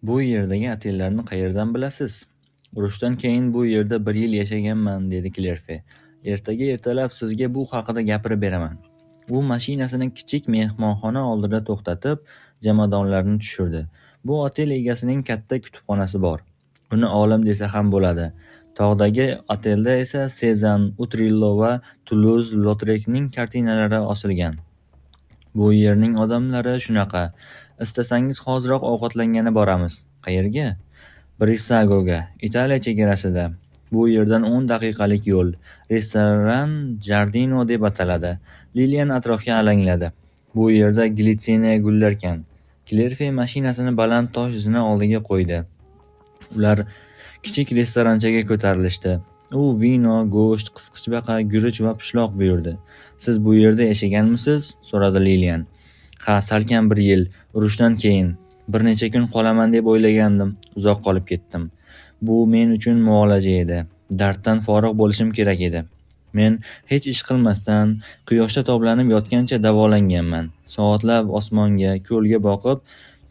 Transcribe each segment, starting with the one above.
Bu yerdagi otellarni qayerdan bilasiz? Urushdan keyin bu yerda 1 yil yashaganman, dedi Klerfe. Ertaga ertalab sizga bu haqida gapirib beraman. U mashinasini kichik mehmonxona oldida to'xtatib, jomadonlarni tushirdi. Bu otel egasining katta kutubxonasi bor. Uni olim desa ham bo'ladi. Tog'dagi otelda esa Sezan, Utrillo va Toulouse-Lautrec'ning kartinalari osilgan. Bu yerning odamlari shunaqa. Istasangiz hoziroq ovqatlangani boramiz. Qayerga? Brissagoga, Italiya chegarasida. Bu yerdan 10 daqiqalik yo'l. Restoran Giardino deb ataladi. Lilian atrofga alangladi. Bu yerda glitsiniya gullarkan. Klerfe mashinasini baland tosh zina oldiga qo'ydi. Ular kichik restoranchaga ko'tarilishdi. U vino, go'sht, qisqichbaqa, guruch va pishloq buyurdi. Siz bu yerda yashaganmisiz? So'radi Lilian. Ha, salkam 1 yil. Urushdan keyin. Bir necha kun qolaman deb o'ylagandim. Uzoq qolib ketdim. Bu men uchun muolaja edi. Darddan forig' bo'lishim kerak edi. Men hech ish qilmasdan, quyoshda toblanib yotgancha davolanganman. Soatlab osmonga, ko'lga boqib,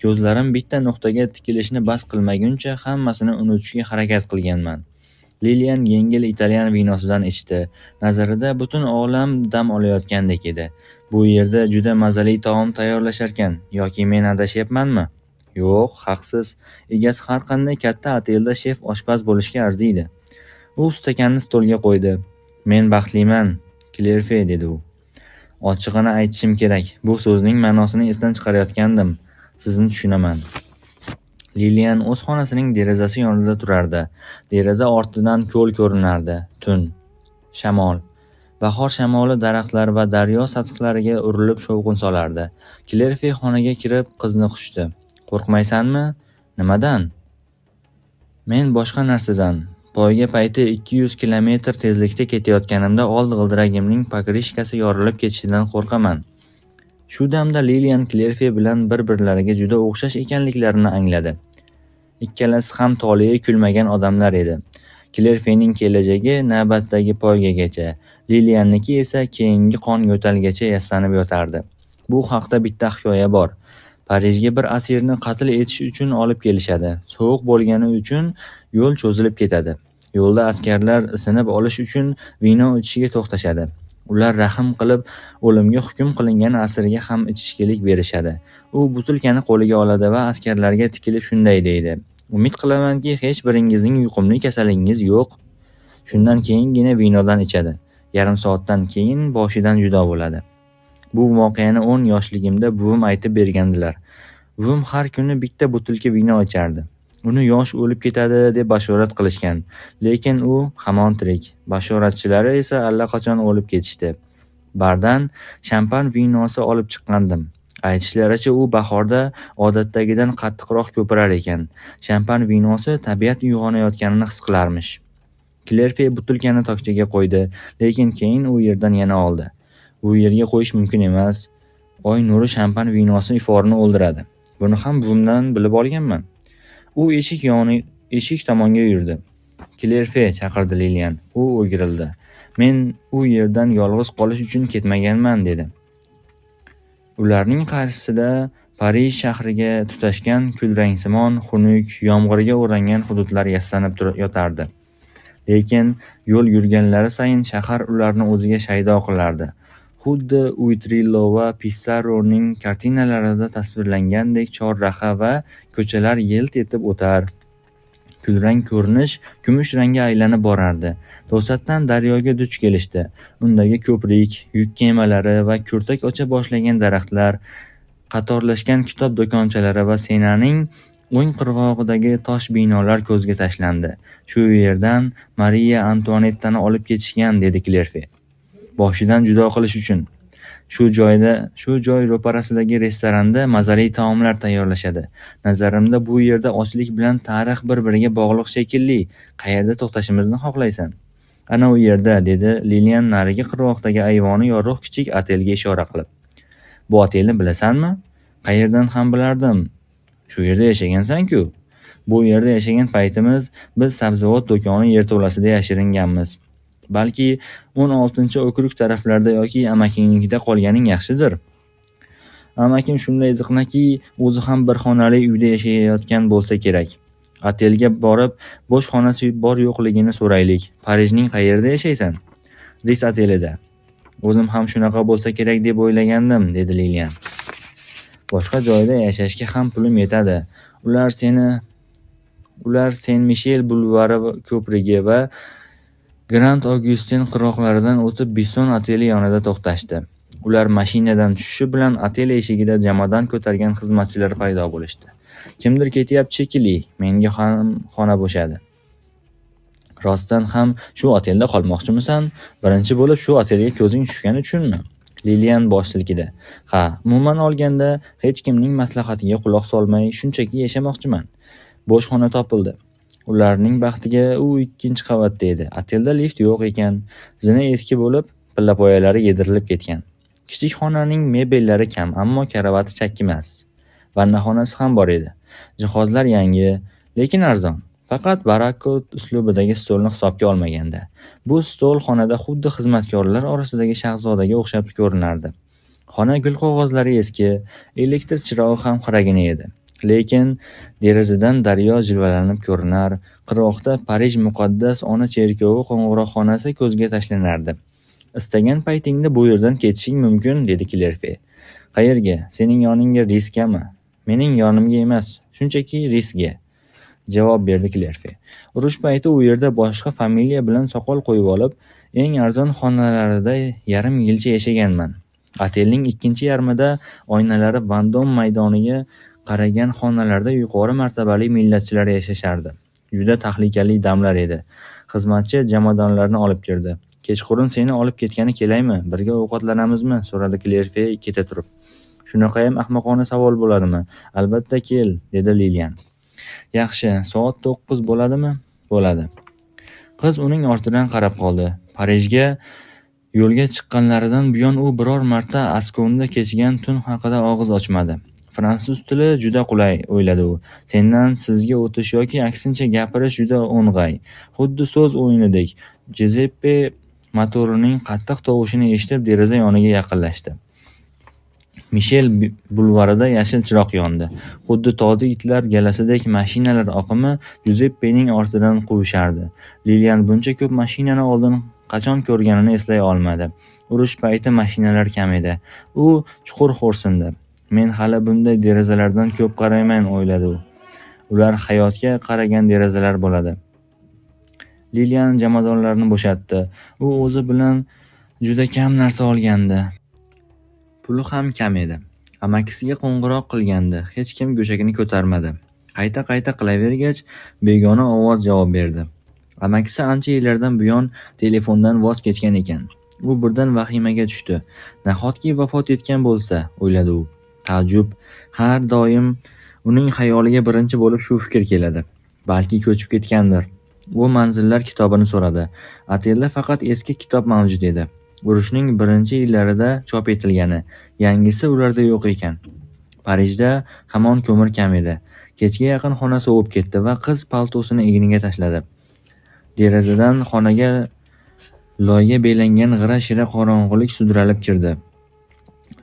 ko'zlarim bitta nuqtaga tikilishni bas qilmaguncha hammasini unutishga harakat qilganman. Lilian yengil italyan vinosidan ichdi. Nazarida butun olam dam olayotgandek edi. Bu yerda juda mazali taom tayyorlasharkan, yoki men adashyapmanmi? Yo'q, haqsiz. Egasi har qanday katta otelda shef oshpaz bo'lishga arziydi. U stakanni stolga qo'ydi. Men baxtliman, Klerfe, dedi u. Ochig'ini aytishim kerak. Bu so'zning ma'nosini esdan chiqarayotgandim. Sizni tushunaman. Lilian o'z xonasining derazasi yonida turardi. Deraza ortidan ko'l ko'rinardi. Tun, shamol, bahor shamoli daraxtlar va daryo sathlariga urilib shovqin solardi. Klerfe xonaga kirib qizni quchdi. Qo'rqmaysanmi? Nimadan? Men boshqa narsadan. Poyga payti 200 kilometr tezlikda ketayotganimda old g'ildiragimning pokrishkasi yorilib ketishidan qo'rqaman. Shu damda Lilian Klerfe bilan bir-birlariga juda o'xshash ekanliklarini angladi. Ikkalasi ham toliga kulmagan odamlar edi. Klerfening kelajagi navbatdagi poygagacha, Lilianniki esa keyingi qon yo'talgacha yaslanib yotardi. Bu haqda bitta hikoya bor. Parijga bir asirni qatl etish uchun olib kelishadi. Sovuq bo'lgani uchun yo'l cho'zilib ketadi. Yo'lda askarlar isinib olish uchun vino ichishga to'xtashadi. Ular rahm qilib o'limga hukm qilingan asirga ham ichishkilik berishadi. U butilkani qo'liga oladi va askarlarga tikilib shunday deydi: Umid qilamanki, hech biringizning yuqumli kasalingiz yo'q. Shundan keyingina vinodan ichadi. Yarim soatdan keyin boshidan judo bo'ladi. Bu voqeani 10 yoshligimda buvim aytib bergandilar. Buvim har kuni bitta butilka vino ichardi. Uni yosh o'lib ketadi deb bashorat qilishgan. Lekin u hamon tirik. Bashoratchilari esa allaqachon o'lib ketishdi. Bardan shampan vinosi olib chiqqandim. Aytishlaricha u bahorda odatdagidan qattiqroq ko'pirar ekan. Shampan vinosi tabiat uyg'onayotganini his qilarmish. Klerfe butilkani tokchaga qo'ydi, lekin keyin u yerdan yana oldi. Bu yerga qo'yish mumkin emas. Oy nuri shampan vinosi iforini o'ldiradi. Buni ham buvimdan bilib olganman. U eshik tomonga yurdi. Klerfe, chaqirdi Lilian. U o'girildi. Men u yerdan yolg'iz qolish uchun ketmaganman, dedi. Ularning qarshisida Parij shahriga tutashgan kulrangsimon, xunuk, yomg'irga o'rangan hududlar yaslanib yotardi. Lekin yo'l yurganlari sayin shahar ularni o'ziga shaydo qilardi. Xuddi Uitrillo va Pissarroning kartinalarida tasvirlangandek chorraha va ko'chalar yilt etib o'tar. Kulrang ko'rinish kumush rangga aylanib borardi. To'satdan daryoga duch kelishdi. Undagi ko'prik, yuk kemalari va kurtak ocha boshlagan daraxtlar, qatorlashgan kitob do'konchalari va Senaning o'ng qirg'og'idagi tosh binolar ko'zga tashlandi. Shu yerdan Mariya Antuanettani olib ketishgan, dedi Klerfe. Boshidan judo qilish uchun. Shu joy ro'parasidagi restoranda mazali taomlar tayyorlashadi. Nazarimda bu yerda ochlik bilan tarix bir-biriga bog'liq shekilli. Qayerda to'xtashimizni xohlaysan? Ana u yerda, dedi Lilian narigi qirg'oqdagi ayvoni yorug' kichik otelga ishora qilib. Bu otelni bilasanmi? Qayerdan ham bilardim. Shu yerda yashagansan-ku. Bu yerda yashagan paytimiz biz sabzavot do'koni yerto'lasida yashiringanmiz. Balki 16-okrug taraflarda yoki amakiningda qolganing yaxshidir. Amakim shunday ziqnaki, o'zi ham bir xonali uyda yashayotgan bo'lsa kerak. Otelga borib, bo'sh xonasi bor yo'qligini so'raylik. Parijning qayerida yashaysan? Ris otelida. O'zim ham shunaqa bo'lsa kerak deb o'ylagandim, dedi Lilian. Boshqa joyda yashashga ham pulim yetadi. Ular Sen-Mishel bulvari ko'prigi va Grand Augustin qirg'oqlaridan o'tib Bisson oteli yonida to'xtashdi. Ular mashinadan tushishi bilan otel eshigida jomadon ko'targan xizmatchilar paydo bo'lishdi. Kimdir ketyapti shekilli, menga ham xona bo'shadi. Rostdan ham shu otelda qolmoqchimisan? Birinchi bo'lib shu otelga ko'zing tushgani uchunmi? Lilian bosh silkidi. Ha, umuman olganda hech kimning maslahatiga quloq solmay shunchaki yashamoqchiman. Bo'sh xona topildi. Ularning baxtiga u 2-qavatda edi. Otelda lift yo'q ekan. Zina eski bo'lib, pillapoyalari yedirilib ketgan. Kichik xonaning mebellari kam, ammo karavati chakkimas. Vannaxonasi ham bor edi. Jihozlar yangi, lekin arzon. Faqat barakko uslubidagi stolni hisobga olmaganda. Bu stol xonada xuddi xizmatkorlar orasidagi shahzodaga o'xshab ko'rinardi. Xona gul qog'ozlari eski, elektr chirog'i ham xiragina edi. Lekin derazadan daryo jilvalanib ko'rinar, qirg'oqda Parij muqaddas ona cherkovi qo'ng'iroqxonasi ko'zga tashlanardi. Istagan paytingda bu yerdan ketishing mumkin, dedi Klerfe. Qayerga? Sening yoningga riskami? Mening yonimga emas, shunchaki riskga, javob berdi Klerfe. Urush payti u yerda boshqa familiya bilan soqol qo'yib olib, eng arzon xonalarida yarim yilcha yashaganman. Otelning ikkinchi yarmida oynalari Vandom maydoniga qaragan xonalarda yuqori martabali millatchilar yashashardi. Juda tahlikali damlar edi. Xizmatchi jomadonlarni olib kirdi. Kechqurun seni olib ketgani kelaymi? Birga ovqatlanamizmi? So'radi Klerfe keta turib. Shunaqa ham ahmoqona savol bo'ladimi? Albatta kel, dedi Lilian. Yaxshi, soat 9 bo'ladimi? Bo'ladi. Qiz uning ortidan qarab qoldi. Parijga yo'lga chiqqanlaridan buyon u biror marta Askonda kechgan tun haqida og'iz ochmadi. Fransuz tili juda qulay, o'yladi u. Sendan sizga o'tish yoki aksincha gapirish juda o'ng'ay. Xuddi so'z o'yinidek. Giuseppe motorining qattiq tovushini eshitib deraza yoniga yaqinlashdi. Mishel bulvarida yashil chiroq yondi. Xuddi toza itlar galasidek mashinalar oqimi Giuseppening ortidan quvishardi. Lilian buncha ko'p mashinani oldin qachon ko'rganini eslay olmadi. Urush payti mashinalar kam edi. U chuqur xo'rsindi. Men hali bunday derazalardan ko'p qarayman, o'yladi u. Ular hayotga qaragan derazalar bo'ladi. Lilian jomadonlarni bo'shatdi. U o'zi bilan juda kam narsa olgandi. Puli ham kam edi. Amakisiga qo'ng'iroq qilgandi. Hech kim go'shagini ko'tarmadi. Qayta qilavergach, begona ovoz javob berdi. Amakisi ancha yillardan buyon telefondan voz kechgan ekan. U birdan vahimaga tushdi. Nahotki vafot etgan bo'lsa, o'yladi u. Taajjub har doim uning xayoliga birinchi bo'lib shu fikr keladi. Balki ko'chib ketgandir. U manzillar kitobini so'radi. Otelda faqat eski kitob mavjud edi. Urushning birinchi yillarida chop etilgani, yangisi ularda yo'q ekan. Parijda hamon ko'mir kam edi. Kechga yaqin xona sovib ketdi va qiz paltosini egniga tashladi. Derazadan xonaga loyga belangan g'ira-shira qorong'ulik sudralib kirdi.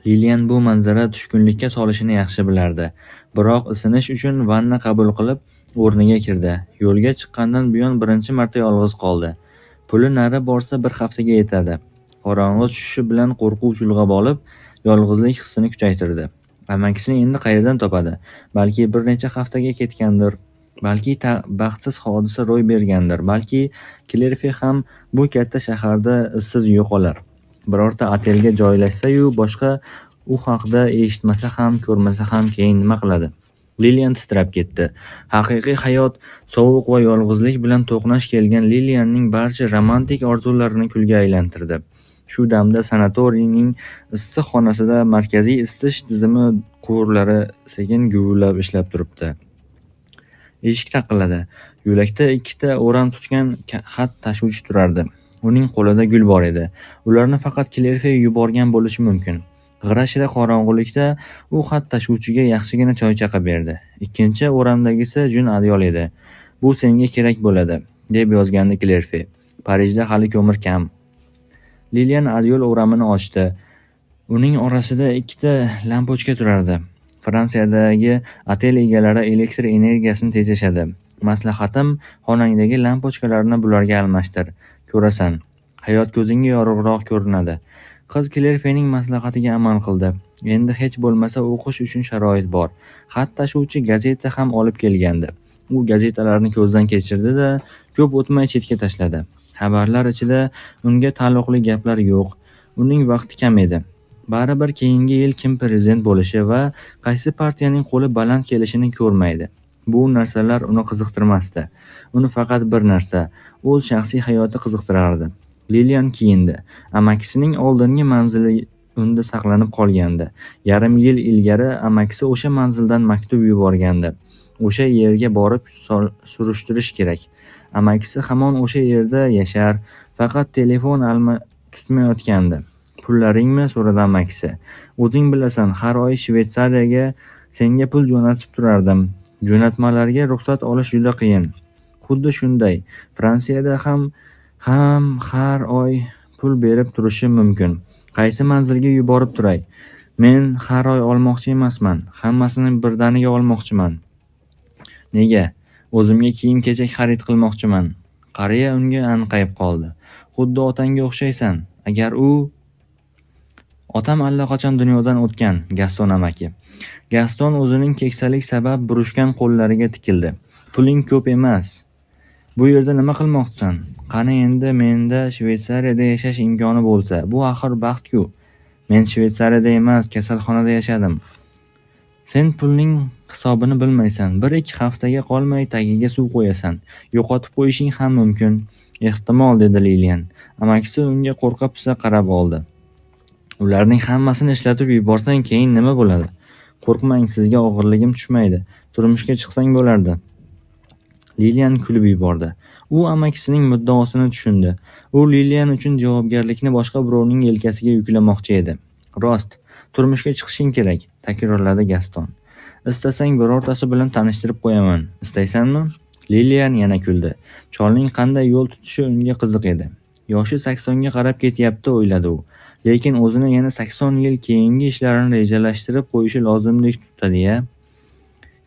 Lilian bu manzara tushkunlikka solishini yaxshi bilardi. Biroq isinish uchun vanna qabul qilib, o'rniga kirdi. Yo'lga chiqqandan buyon birinchi marta yolg'iz qoldi. Puli nari borsa bir haftaga yetadi. Qorong'i tushishi bilan qo'rquv chulg'ab olib, yolg'izlik hissini kuchaytirdi. Amakisini endi qayerdan topadi? Balki bir necha haftaga ketgandir. Balki baxtsiz hodisa ro'y bergandir. Balki Klerfe ham bu katta shaharda izsiz yo'qolar. Birorta otelga joylashsa-yu, boshqa u haqida eshitmasa ham, ko'rmasa ham keyin nima qiladi? Lilian titrab ketdi. Haqiqiy hayot sovuq va yolg'izlik bilan to'qnash kelgan Lilianning barcha romantik orzularini kulga aylantirdi. Shu damda sanatoriyning issiq xonasida markaziy isitish tizimi quvurlari sekin guvillab ishlab turibdi. Eshik taqilladi. Yo'lakda ikkita o'ram tutgan xat tashuvchi turardi. Uning qo'lida gul bor edi. Ularni faqat Klerfe yuborgan bo'lishi mumkin. G'ira-shira qorong'ulikda u xat tashuvchiga yaxshigina choy-chaqa berdi. Ikkinchi o'ramdagisi jun adyol edi. Bu senga kerak bo'ladi, deb yozgandi Klerfe. Parijda hali ko'mir kam. Lilian adyol o'ramini ochdi. Uning orasida ikkita lampochka turardi. Fransiyadagi otel egalari elektr energiyasini tejashadi. Maslahatim, xonangdagi lampochkalarni bularga almashtir. Ko'rasan, hayot ko'zingga yorug'roq ko'rinadi. Qiz Klerfening maslahatiga amal qildi. Endi hech bo'lmasa o'qish uchun sharoit bor. Xat tashuvchi gazeta ham olib kelgandi. U gazetalarni ko'zdan kechirdi-da, ko'p o'tmay chetga tashladi. Xabarlar ichida unga taalluqli gaplar yo'q. Uning vaqti kam edi. Baribir keyingi yil kim prezident bo'lishi va qaysi partiyaning qo'li baland kelishini ko'rmaydi. Bu narsalar uni qiziqtirmasdi. Uni faqat bir narsa, o'z shaxsiy hayoti qiziqtirardi. Lilian kiyindi. Amakisining oldingi manzili unda saqlanib qolgandi. Yarim yil ilgari amakisi o'sha manzildan maktub yuborgandi. O'sha yerga borib surishtirish kerak. Amakisi hamon o'sha yerda yashar, faqat telefon tutmayotgandi. Pullaringmi? So'radi amakisi. O'zing bilasan, har oy Shveysariyaga senga pul jo'natib turardim. Jo'natmalarga ruxsat olish juda qiyin. Xuddi shunday, Fransiyada ham har oy pul berib turishim mumkin. Qaysi manzilga yuborib turay? Men har oy olmoqchi emasman. Hammasini birdaniga olmoqchiman. Nega? O'zimga kiyim-kechak xarid qilmoqchiman. Qariya unga anqayib qoldi. Xuddi otangga o'xshaysan. Agar Otam allaqachon dunyodan o'tgan, Gaston amaki. Gaston o'zining keksalik sabab burishgan qo'llariga tikildi. Puling ko'p emas. Bu yerda nima qilmoqchisan? Qani endi menda Shveysariyada yashash imkoni bo'lsa, bu axir baxt-ku. Men Shveysariyada emas, kasalxonada yashadim. Sen pulning hisobini bilmaysan. 1-2 haftaga qolmay tagiga suv qo'yasan. Yo'qotib qo'yishing ham mumkin. Ehtimol, dedi Lilian. Amakisi unga qo'rqa-pisa qarab oldi. Ularning hammasini ishlatib yuborsang keyin nima bo'ladi? Qo'rqmang, sizga og'irligim tushmaydi. Turmushga chiqsang bo'lardi. Lilian kulib yubordi. U amakisining muddaosini tushundi. U Lilian uchun javobgarlikni boshqa birovning yelkasiga yuklamoqchi edi. Rost, turmushga chiqishing kerak, takrorladi Gaston. Istasang birortasi bilan tanishtirib qo'yaman. Istaysanmi? Lilian yana kuldi. Cholning qanday yo'l tutishi unga qiziq edi. Yoshi 80ga qarab ketyapti, o'yladi u. Lekin o'zini yana 80 yil keyingi ishlarini rejalashtirib qo'yishi lozimdek tutadi-ya.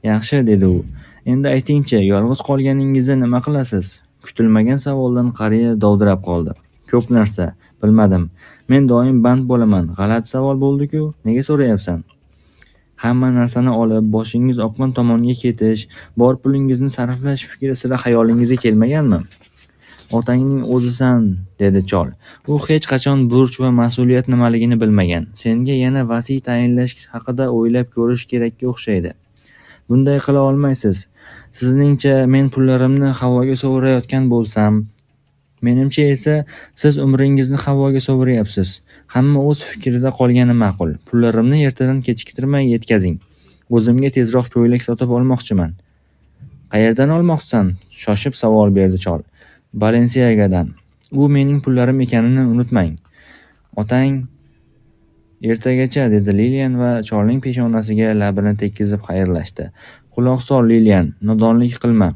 Yaxshi, dedi u. Endi aytingchi, yolg'iz qolganingizda nima qilasiz? Kutilmagan savoldan qariya dovdirab qoldi. Ko'p narsa, bilmadim. Men doim band bo'laman. G'alati savol bo'ldi-ku. Nega so'rayapsan? Hamma narsani olib, boshingiz oqqan tomonga ketish, bor pulingizni sarflash fikri sira xayolingizga kelmaganmi? Otangning o'zisan, dedi chol. U hech qachon burch va mas'uliyat nimaligini bilmagan. Senga yana vasiy tayinlash haqida o'ylab ko'rish kerakga o'xshaydi. Bunday qila olmaysiz. Sizningcha men pullarimni havoga sovurayotgan bo'lsam, menimcha esa siz umringizni havoga sovuryapsiz. Hamma o'z fikrida qolgani ma'qul. Pullarimni ertadan kechiktirmay yetkazing. O'zimga tezroq ko'ylak sotib olmoqchiman. Qayerdan olmoqchisan? Shoshib savol berdi chol. Balenciagadan. U mening pullarim ekanini unutmang. Otang ertagacha, dedi Lilian va cholning peshonasiga labini tekkizib xayrlashdi. Quloq sol, Lilian, nodonlik qilma.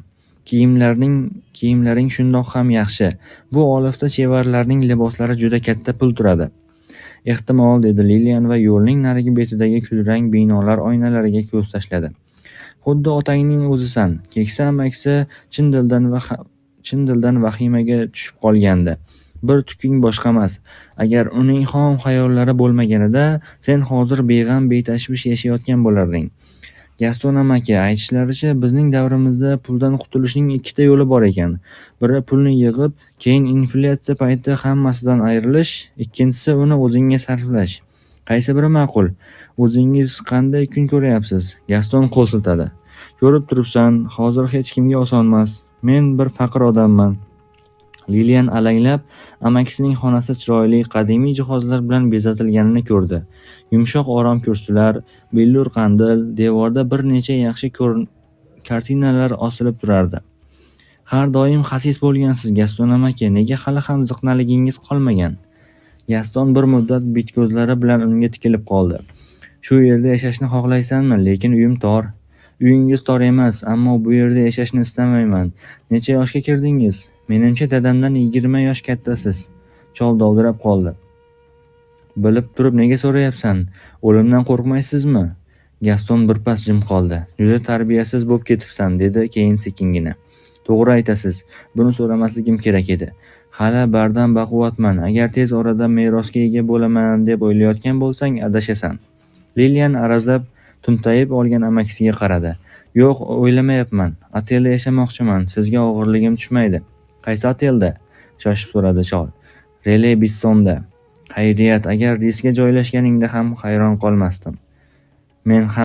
Kiyimlaring shundoq ham yaxshi. Bu olifta chevarlarning liboslari juda katta pul turadi. Ehtimol, dedi Lilian va yo'lning narigi betidagi kulrang binolar oynalariga ko'z tashladi. Xuddi otangning o'zisan. Keksa amakisi chin dildan vahimaga tushib qolgandi. Bir tuking boshqamas. Agar uning xom xayollari bo'lmaganida, sen hozir beg'am betashvish yashayotgan bo'larding. Gaston amaki, aytishlaricha bizning davrimizda puldan qutulishning ikkita yo'li bor ekan. Biri pulni yig'ib, keyin inflyatsiya payti hammasidan ayrilish, ikkinchisi uni o'zingga sarflash. Qaysi biri ma'qul? O'zingiz qanday kun ko'ryapsiz? Gaston qo'l siltadi. Ko'rib turibsan, hozir hech kimga osonmas. Men bir faqir odamman. Lilian alanglab amakisining xonasi chiroyli qadimiy jihozlar bilan bezatilganini ko'rdi. Yumshoq orom kursilar, billur qandil, devorda bir necha yaxshi kartinalar osilib turardi. Har doim xasis bo'lgansiz, Gaston amaki, nega hali ham ziqnaligingiz qolmagan? Gaston bir muddat bitko'zlari bilan unga tikilib qoldi. Shu yerda yashashni xohlaysanmi? Lekin uyim tor. Uyingiz tor emas, ammo bu yerda yashashni istamayman. Necha yoshga kirdingiz? Menimcha dadamdan 20 yosh kattasiz. Chol dovdirab qoldi. Bilib turib nega so'rayapsan? O'limdan qo'rqmaysizmi? Gaston birpas jim qoldi. Juda tarbiyasiz bo'lib ketibsan, dedi keyin sekingina. To'g'ri aytasiz. Buni so'ramasligim kerak edi. Hali bardam baquvvatman. Agar tez orada merosga ega bo'laman deb o'ylayotgan bo'lsang, adashasan. Lilian arazlab tumtayib olgan amakisiga qaradi. Yo'q, o'ylamayapman. Otelda yashamoqchiman. Sizga og'irligim tushmaydi. Qaysi otelda? Shoshib so'radi chol. Rele Bissonda. Xayriyat, agar Risga joylashganingda ham hayron qolmasdim. Men ham